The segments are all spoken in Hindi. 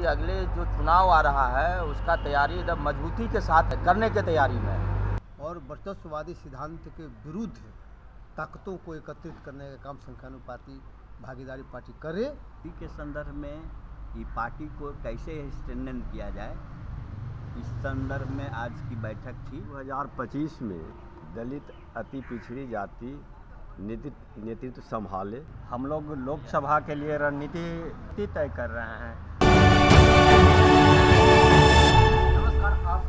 अगले जो चुनाव आ रहा है उसका तैयारी एकदम मजबूती के साथ करने की तैयारी में है। और वर्चस्ववादी सिद्धांत के विरुद्ध ताकतों को एकत्रित करने का काम संख्यानुपाती भागीदारी पार्टी करे। इसी के संदर्भ में ये पार्टी को कैसे स्ट्रेंथन किया जाए, इस संदर्भ में आज की बैठक थी। 2025 में दलित अति पिछड़ी जाति नेतृत्व संभाले। हम लोग लोकसभा के लिए रणनीति तय कर रहे हैं। नमस्कार, आप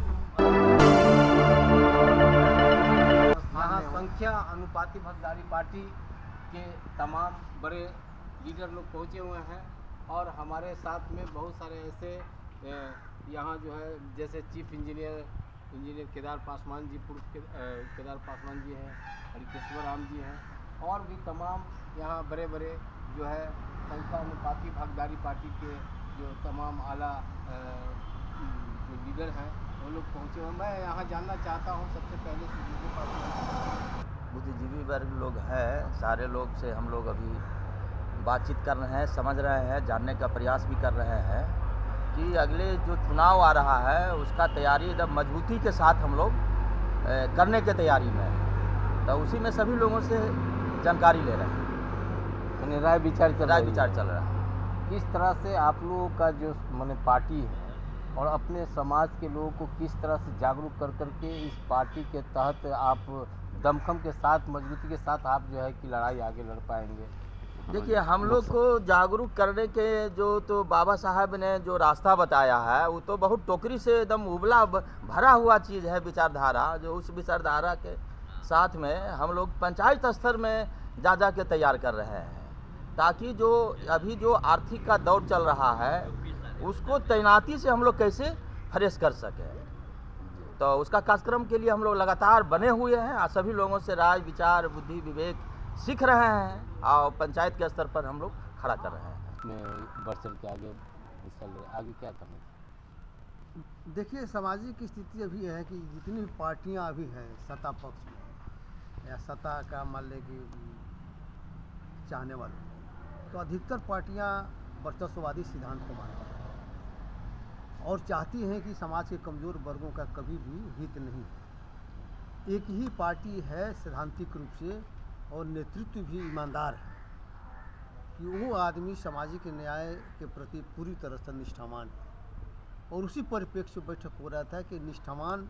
यहाँ संख्या अनुपाती भागीदारी पार्टी के तमाम बड़े लीडर लोग पहुँचे हुए हैं और हमारे साथ में बहुत सारे ऐसे यहाँ जो है जैसे चीफ इंजीनियर केदार पासवान जी, पूर्व केदार पासवान जी हैं, हरिकेश्वर राम जी हैं और भी तमाम यहाँ बड़े बड़े जो है संख्या अनुपाती भागीदारी पार्टी के जो तमाम आला जो लीडर हैं वो लोग पहुँचे हुए। मैं यहाँ जानना चाहता हूँ सबसे पहले बुद्धिजीवी वर्ग लोग हैं, सारे लोग से हम लोग अभी बातचीत कर रहे हैं, समझ रहे हैं, जानने का प्रयास भी कर रहे हैं कि अगले जो चुनाव आ रहा है उसका तैयारी एकदम मजबूती के साथ हम लोग करने की तैयारी में है। तो उसी में सभी लोगों से जानकारी ले रहे हैं, मैंने राय विचार चल रहा है। किस तरह से आप लोगों का जो मैंने पार्टी है और अपने समाज के लोगों को किस तरह से जागरूक कर करके इस पार्टी के तहत आप दमखम के साथ, मजबूती के साथ आप जो है कि लड़ाई आगे लड़ पाएंगे? देखिए, हम लोग को जागरूक करने के जो तो बाबा साहब ने जो रास्ता बताया है वो तो बहुत टोकरी से एकदम उबला भरा हुआ चीज़ है, विचारधारा। जो उस विचारधारा के साथ में हम लोग पंचायत स्तर में जा के तैयार कर रहे हैं ताकि जो अभी जो आर्थिक का दौर चल रहा है उसको तैनाती से हम लोग कैसे फ्रेश कर सकें। तो उसका कार्यक्रम के लिए हम लोग लगातार बने हुए हैं और सभी लोगों से राय, विचार, बुद्धि, विवेक सीख रहे हैं और पंचायत के स्तर पर हम लोग खड़ा कर रहे हैं। इसमें बढ़ चढ़ के आगे क्या करना? देखिए, सामाजिक स्थिति अभी है कि जितनी भी पार्टियां अभी हैं सत्ता पक्ष में या सत्ता का मान लें कि चाहने वाले, तो अधिकतर पार्टियां वर्चस्ववादी सिद्धांत को मानती हैं और चाहती हैं कि समाज के कमज़ोर वर्गों का कभी भी हित नहीं है। एक ही पार्टी है सैद्धांतिक रूप से और नेतृत्व भी ईमानदार है कि वो आदमी सामाजिक न्याय के प्रति पूरी तरह से निष्ठावान है और उसी परिप्रेक्ष्य बैठक हो रहा था कि निष्ठावान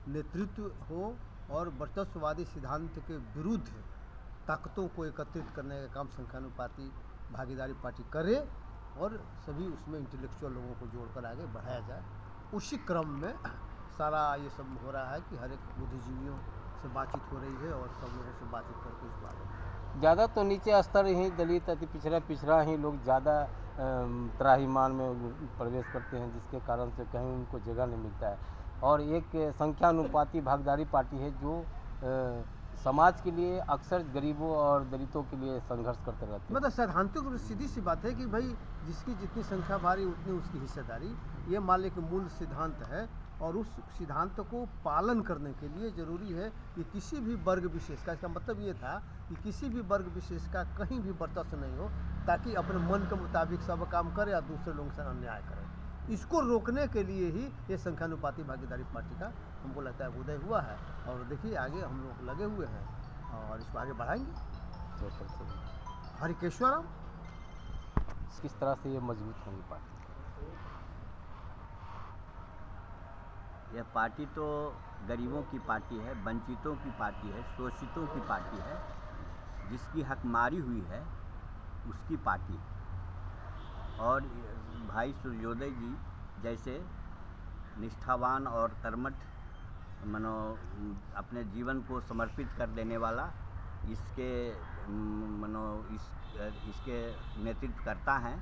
नेतृत्व हो और वर्चस्ववादी सिद्धांत के विरुद्ध ताकतों को एकत्रित करने का काम संख्यानुपाती भागीदारी पार्टी करे और सभी उसमें इंटेलेक्चुअल लोगों को जोड़कर आगे बढ़ाया जाए। उसी क्रम में सारा ये सब हो रहा है कि हर एक बुद्धिजीवियों से बातचीत हो रही है और सब लोगों से बातचीत करके इस बारे में ज़्यादा तो नीचे स्तर ही दलित अति पिछड़ा ही लोग ज़्यादा त्राहिमाम में प्रवेश करते हैं, जिसके कारण से कहीं उनको जगह नहीं मिलता है। और एक संख्या अनुपाती भागीदारी पार्टी है जो समाज के लिए अक्सर गरीबों और दलितों के लिए संघर्ष करते रहते हैं। मतलब सैद्धांतिक रूप सीधी सी बात है कि भाई जिसकी जितनी संख्या भारी उतनी उसकी हिस्सेदारी, ये मान लें कि मूल सिद्धांत है और उस सिद्धांत को पालन करने के लिए ज़रूरी है कि किसी भी वर्ग विशेष का, इसका मतलब ये था कि किसी भी वर्ग विशेष का कहीं भी वर्चस्व नहीं हो ताकि अपने मन के मुताबिक सब काम करे या दूसरे लोगों से अन्याय करे। इसको रोकने के लिए ही ये संख्यानुपाती भागीदारी पार्टी का हमको लगता है उदय हुआ है और देखिए आगे हम लोग लगे हुए हैं और इसको आगे बढ़ाएंगे। हरिकेश्वर राम, किस तरह से ये मजबूत होंगी पार्टी? यह पार्टी तो गरीबों की पार्टी है, वंचितों की पार्टी है, शोषितों की पार्टी है, जिसकी हकमारी हुई है उसकी पार्टी है। और भाई सूर्योदय जी जैसे निष्ठावान और कर्मठ अपने जीवन को समर्पित कर देने वाला इसके नेतृत्व करता है।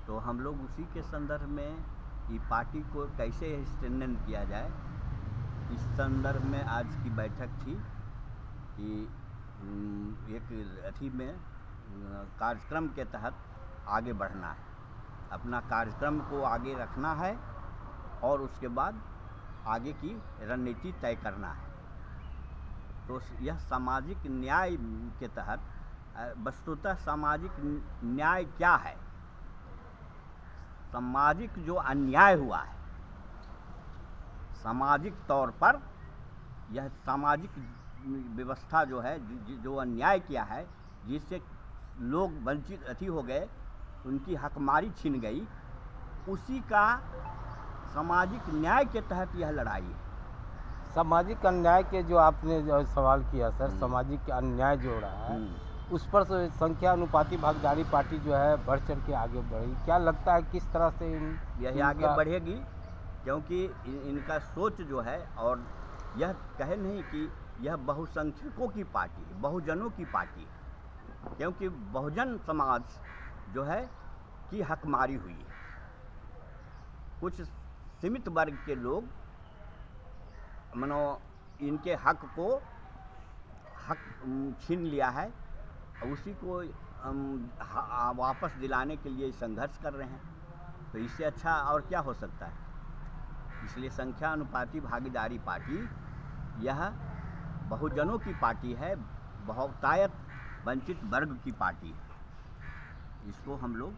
तो हम लोग उसी के संदर्भ में ये पार्टी को कैसे स्ट्रेंथन किया जाए, इस संदर्भ में आज की बैठक थी कि एक अथी में कार्यक्रम के तहत आगे बढ़ना है, अपना कार्यक्रम को आगे रखना है और उसके बाद आगे की रणनीति तय करना है। तो यह सामाजिक न्याय के तहत वस्तुतः सामाजिक न्याय क्या है, सामाजिक जो अन्याय हुआ है, सामाजिक तौर पर यह सामाजिक व्यवस्था जो है, जो अन्याय किया है, जिससे लोग वंचित अति हो गए, उनकी हकमारी छीन गई, उसी का सामाजिक न्याय के तहत यह लड़ाई है। सामाजिक अन्याय के जो आपने जो सवाल किया सर, सामाजिक अन्याय जो हो रहा है उस पर संख्या अनुपाती भागीदारी पार्टी जो है बढ़ चढ़ के आगे बढ़ी। क्या लगता है किस तरह से यह आगे बढ़ेगी? क्योंकि इनका सोच जो है, और यह कहे नहीं कि यह बहुसंख्यकों की पार्टी है, बहुजनों की पार्टी है, क्योंकि बहुजन समाज जो है की हकमारी हुई है। कुछ सीमित वर्ग के लोग मानो इनके हक छीन लिया है, उसी को वापस दिलाने के लिए संघर्ष कर रहे हैं। तो इससे अच्छा और क्या हो सकता है? इसलिए संख्या अनुपाती भागीदारी पार्टी यह बहुजनों की पार्टी है, बहुतायत वंचित वर्ग की पार्टी है। इसको हम लोग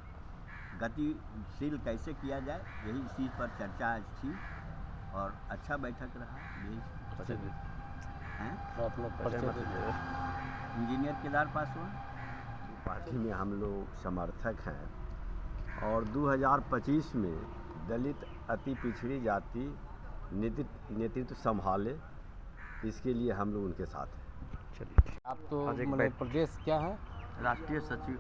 गतिशील कैसे किया जाए, यही इसी पर चर्चा आज थी और अच्छा बैठक रहा। इंजीनियर केदार पासवान पार्टी में हम लोग समर्थक हैं और 2025 में दलित अति पिछड़ी जाति नेतृत्व संभाले, इसके लिए हम लोग उनके साथ हैं। आप तो मतलब प्रदेश क्या है? राष्ट्रीय सचिव,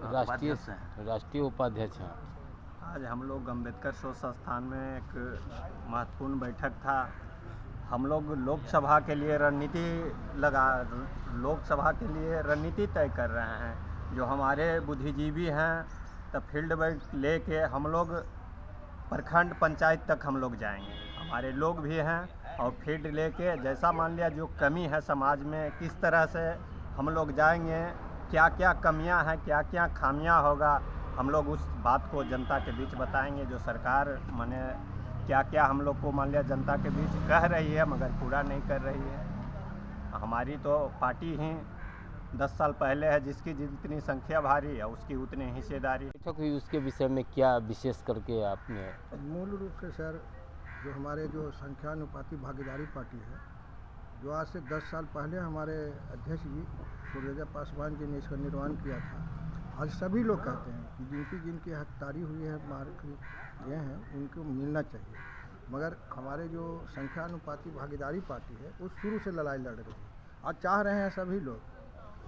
राष्ट्रीय उपाध्यक्ष हैं। आज हम लोग अम्बेडकर शोध संस्थान में एक महत्वपूर्ण बैठक था। हम लोग लोकसभा के लिए रणनीति तय कर रहे हैं। जो हमारे बुद्धिजीवी हैं, तब फील्ड वर्क लेके हम लोग प्रखंड पंचायत तक हम लोग जाएंगे। हमारे लोग भी हैं और फील्ड लेके जैसा मान लिया जो कमी है समाज में, किस तरह से हम लोग जाएंगे, क्या क्या कमियां हैं, क्या क्या खामियां होगा, हम लोग उस बात को जनता के बीच बताएंगे। जो सरकार माने क्या क्या हम लोग को मान लिया जनता के बीच कह रही है मगर पूरा नहीं कर रही है। हमारी तो पार्टी ही 10 साल पहले है, जिसकी जितनी संख्या भारी है उसकी उतनी हिस्सेदारी। बैठक हुई, उसके विषय में क्या विशेष करके आपने? मूल रूप से सर, जो हमारे जो संख्यानुपाती भागीदारी पार्टी है, जो आज से 10 साल पहले हमारे अध्यक्ष जी सूर्यदेव पासवान जी ने इसका निर्माण किया था। आज सभी लोग कहते हैं कि जिनकी हकदारी हुई है, मार गए हैं, उनको मिलना चाहिए। मगर हमारे जो संख्यानुपाती भागीदारी पार्टी है वो शुरू से लड़ाई लड़ रही है। आज चाह रहे हैं सभी लोग,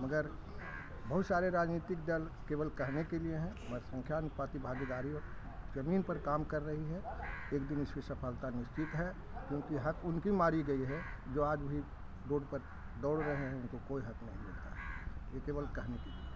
मगर बहुत सारे राजनीतिक दल केवल कहने के लिए हैं, मगर संख्यानुपाती भागीदारी ज़मीन पर काम कर रही है। एक दिन इसकी सफलता निश्चित है, क्योंकि हक उनकी मारी गई है जो आज भी रोड पर दौड़ रहे हैं, उनको कोई हक नहीं मिलता है। ये केवल कहने के लिए।